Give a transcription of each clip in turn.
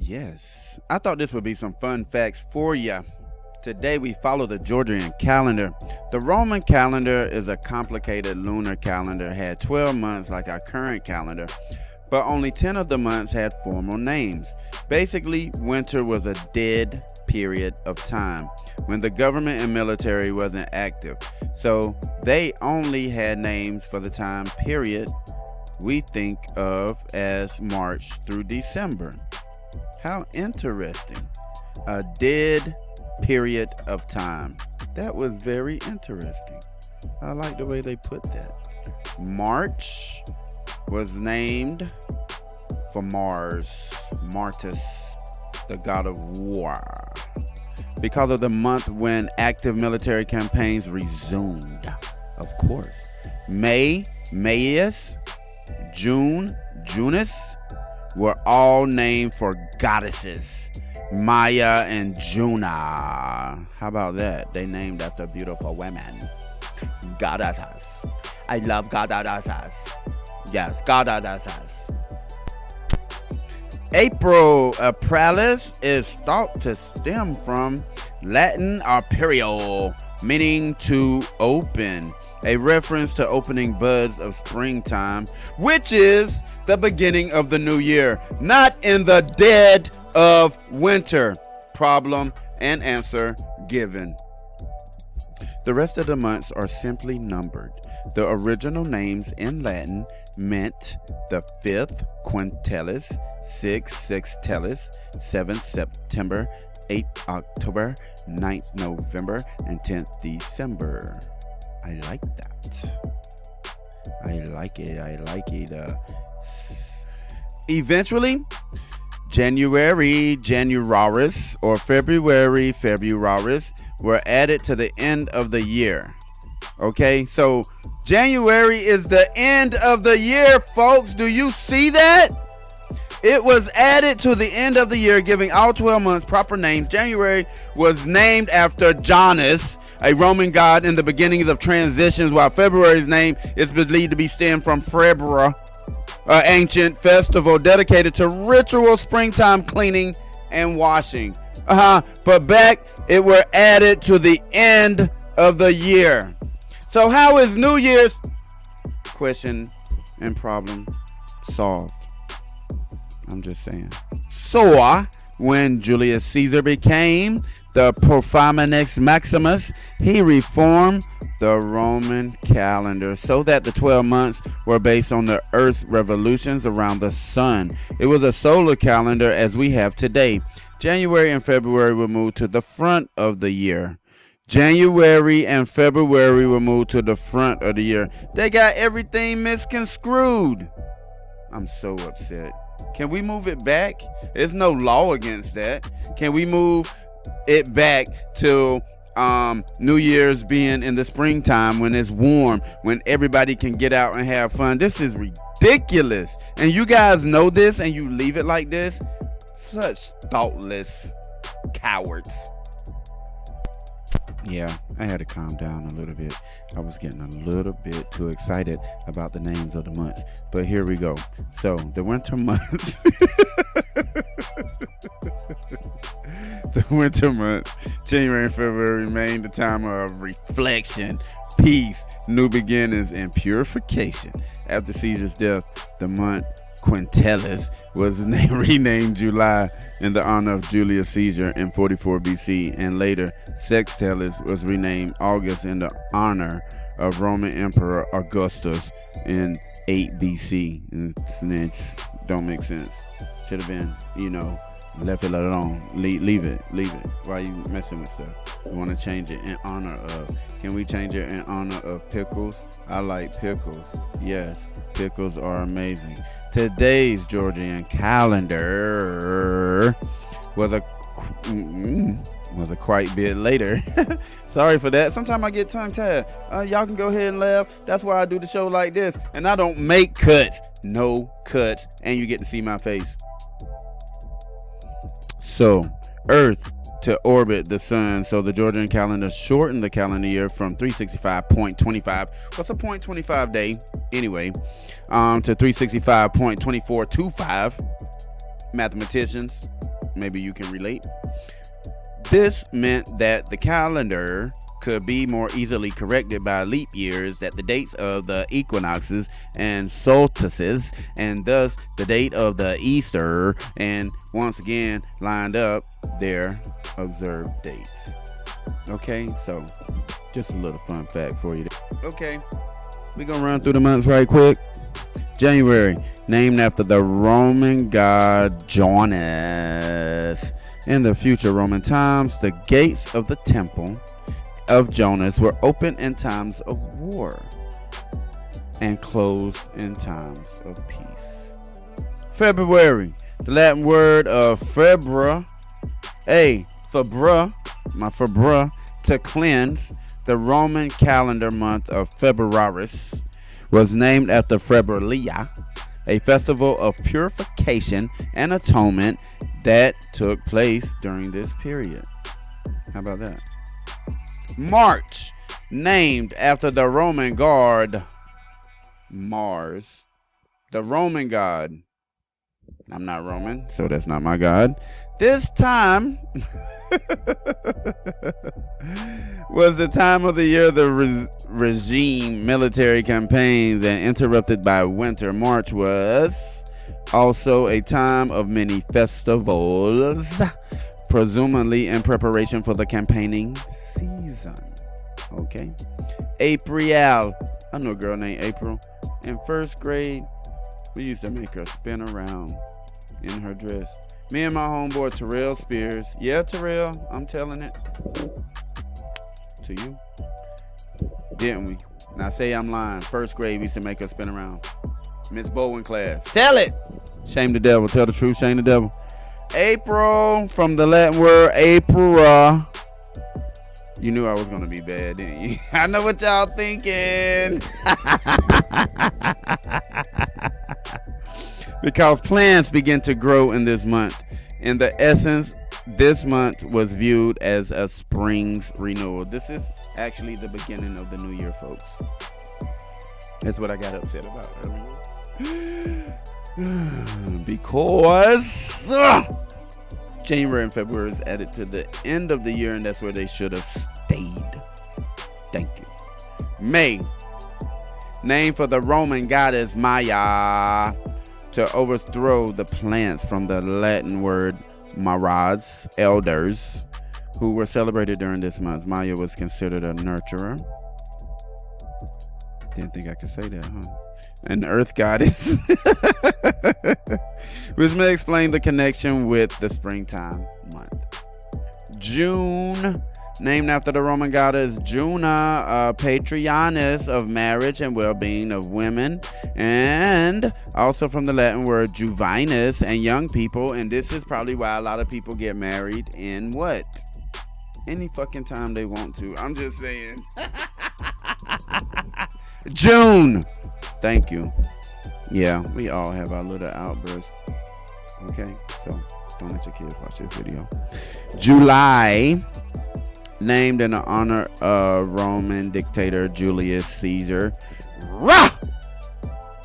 Yes, I thought this would be some fun facts for you. Today we follow the Georgian calendar. The Roman calendar is a complicated lunar calendar, had 12 months like our current calendar, but only 10 of the months had formal names. Basically, winter was a dead period of time when the government and military wasn't active. So they only had names for the time period we think of as March through December. How interesting. A dead period of time. That was very interesting. I like the way they put that. March was named for Mars, Martis, the god of war, because of the month when active military campaigns resumed. Of course. May, Maius, June, Junus were all named for goddesses, Maya and Juna. How about that? They named after beautiful women. Goddesses. I love goddesses. Yes, goddesses. Aprilis is thought to stem from Latin aperio, meaning to open, a reference to opening buds of springtime, which is the beginning of the new year, not in the dead of winter. Problem and answer given. The rest of the months are simply numbered. The original names in Latin meant the 5th quintilis, 6th sextilis, 7th September, 8th October, 9th November, and 10th December. I like that. I like it. Eventually, January, Januaris, or February, Februaris were added to the end of the year. Okay, so January is the end of the year, folks. Do you see that? It was added to the end of the year, giving all 12 months proper names. January was named after Janus, a Roman god in the beginnings of transitions, while February's name is believed to be stemmed from Febra, an ancient festival dedicated to ritual springtime cleaning and washing. But back it were added to the end of the year. So how is New Year's question and problem solved? I'm just saying. So when Julius Caesar became the Profaminus Maximus, he reformed the Roman calendar so that the 12 months were based on the Earth's revolutions around the sun. It was a solar calendar as we have today. January and February were moved to the front of the year. January and February were moved to the front of the year. They got everything misconstrued. I'm so upset. Can we move it back? There's no law against that. Can we move it back to New Year's being in the springtime when it's warm, when everybody can get out and have fun? This is ridiculous. And you guys know this and you leave it like this? Such thoughtless cowards. Yeah, I had to calm down a little bit. I was getting a little bit too excited about the names of the months. But here we go. So, the winter months. The winter months, January and February, remain the time of reflection, peace, new beginnings, and purification. After Caesar's death, the month Quintilis was renamed July in the honor of Julius Caesar in 44 BC, and later Sextilis was renamed August in the honor of Roman Emperor Augustus in 8 BC. And it don't make sense. Should have been, left it alone. Leave it. Why are you messing with stuff? You want to change it in honor of. Can we change it in honor of pickles? I like pickles. Yes, pickles are amazing. Today's Georgian calendar was a quite bit later. Sorry for that. Sometimes I get tongue tied. Y'all can go ahead and laugh. That's why I do the show like this. And I don't make cuts. No cuts. And you get to see my face. So, Earth to orbit the sun. So the Georgian calendar shortened the calendar year from 365.25. What's a 0.25 day? Anyway, to 365.2425. Mathematicians, maybe you can relate. This meant that the calendar could be more easily corrected by leap years, that the dates of the equinoxes and solstices, and thus the date of the Easter, and once again lined up their observed dates. Okay, so just a little fun fact for you. Okay, we're gonna run through the months right quick. January, named after the Roman god Janus. In the future Roman times, the gates of the temple of Janus were open in times of war and closed in times of peace. February, the Latin word of febra, to cleanse. The Roman calendar month of Februaris was named after Febralia, a festival of purification and atonement that took place during this period. How about that? March, named after the Roman god Mars. The Roman god. I'm not Roman, so that's not my god. This time was the time of the year the regime military campaigns and interrupted by winter. March was also a time of many festivals, presumably in preparation for the campaigning season. Okay. April. I know a girl named April. In first grade, we used to make her spin around in her dress. Me and my homeboy Terrell Spears. Yeah, Terrell, I'm telling it to you. Didn't we? Now say I'm lying. First grade, we used to make her spin around. Miss Bowen class. Tell it. Shame the devil. Tell the truth. Shame the devil. April, from the Latin word April. You knew I was going to be bad, didn't you? I know what y'all thinking. Because plants begin to grow in this month. In the essence, this month was viewed as a spring's renewal. This is actually the beginning of the new year, folks. That's what I got upset about earlier. Because January and February is added to the end of the year, and that's where they should have stayed. Thank you. May, named for the Roman goddess Maya, to overthrow the plants, from the Latin word marads, elders, who were celebrated during this month. Maya was considered a nurturer. Didn't think I could say that, huh? An earth goddess, which may explain the connection with the springtime month. June, named after the Roman goddess Juno, a patroness of marriage and well-being of women, and also from the Latin word juvenis, and young people. And this is probably why a lot of people get married in what? Any fucking time they want to. I'm just saying. June. Thank you. Yeah, we all have our little outbursts. Okay, so don't let your kids watch this video. July, named in honor of Roman dictator Julius Caesar. Rah!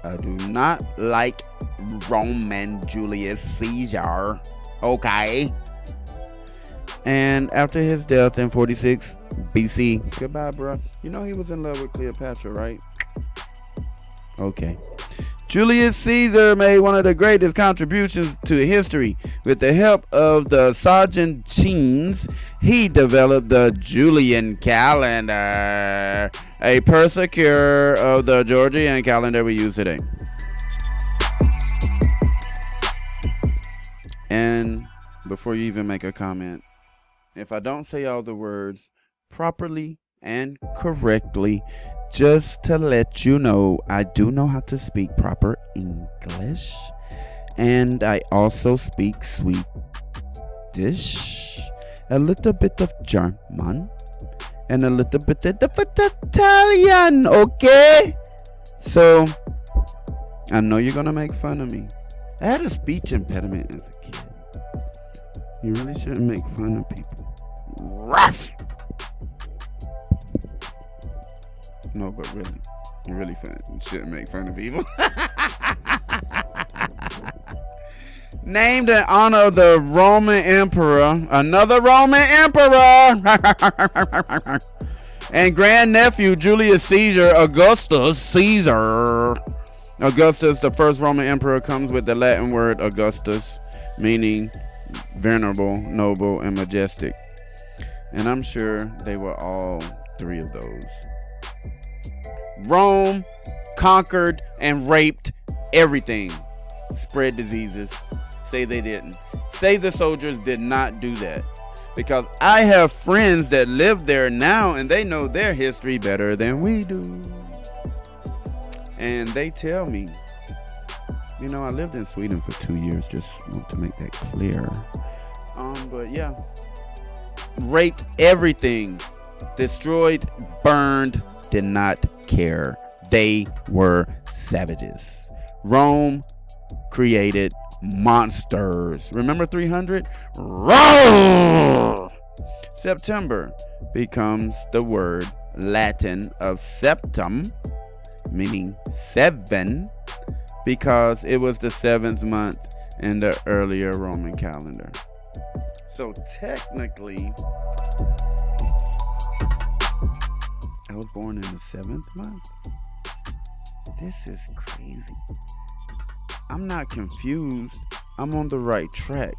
I do not like Roman Julius Caesar. Okay. And after his death in 46 BC, goodbye, bro. You know he was in love with Cleopatra, right? Okay. Julius Caesar made one of the greatest contributions to history. With the help of the Sargentines, he developed the Julian calendar, a precursor of the Georgian calendar we use today. And before you even make a comment, if I don't say all the words properly and correctly, just to let you know, I do know how to speak proper English, and I also speak Swedish, a little bit of German, and a little bit of Italian, okay? So, I know you're gonna make fun of me. I had a speech impediment as a kid. You really shouldn't make fun of people. Rush! No, but really, you're really fun. You shouldn't make fun of people. Named in honor of the Roman Emperor, another Roman Emperor, and grandnephew Julius Caesar, Augustus Caesar. Augustus, the first Roman emperor, comes with the Latin word Augustus, meaning venerable, noble, and majestic. And I'm sure they were all three of those. Rome conquered and raped everything. Spread diseases. Say they didn't. Say the soldiers did not do that. Because I have friends that live there now and they know their history better than we do. And they tell me, you know, I lived in Sweden for 2 years, just want to make that clear. But yeah, raped everything, destroyed, burned, did not care. They were savages. Rome created monsters. Remember 300? Roar! September becomes the word Latin of septum, meaning 7, because it was the 7th month in the earlier Roman calendar. So technically, I was born in the 7th month. This is crazy. I'm not confused. I'm on the right track.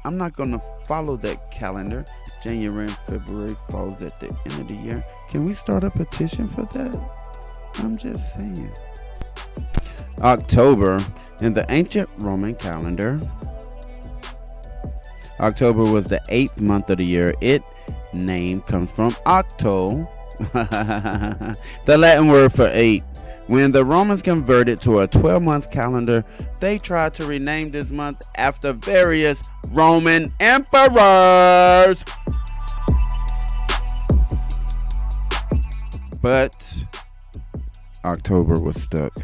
I'm not going to follow that calendar. January and February falls at the end of the year. Can we start a petition for that? I'm just saying. October, in the ancient Roman calendar, October was the 8th month of the year. Its name comes from octo, the Latin word for 8. When the Romans converted to a 12-month calendar, they tried to rename this month after various Roman emperors. But October was stuck.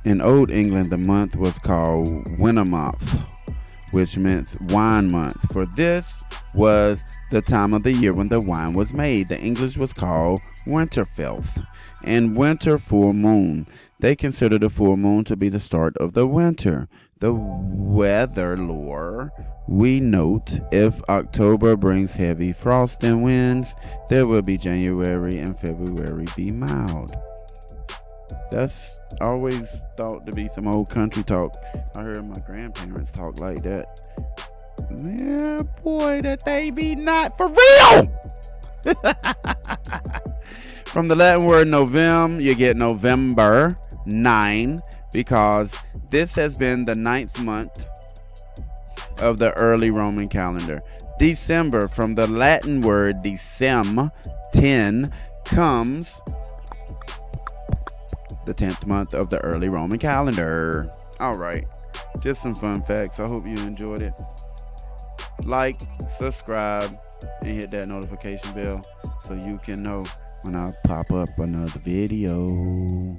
In Old England, the month was called Wintermonth, which meant wine month. For this was the time of the year when the wine was made. The English was called Winterfell and winter full moon. They consider the full moon to be the start of the winter. The weather lore, we note, if October brings heavy frost and winds, there will be January and February be mild. That's always thought to be some old country talk. I heard my grandparents talk like that. Yeah, boy, that they be not for real. From the Latin word novem, you get November 9, because this has been the 9th month of the early Roman calendar. December, from the Latin word decem, 10, comes the 10th month of the early Roman calendar. All right, just some fun facts. I hope you enjoyed it. Like, subscribe, and hit that notification bell so you can know when I pop up another video.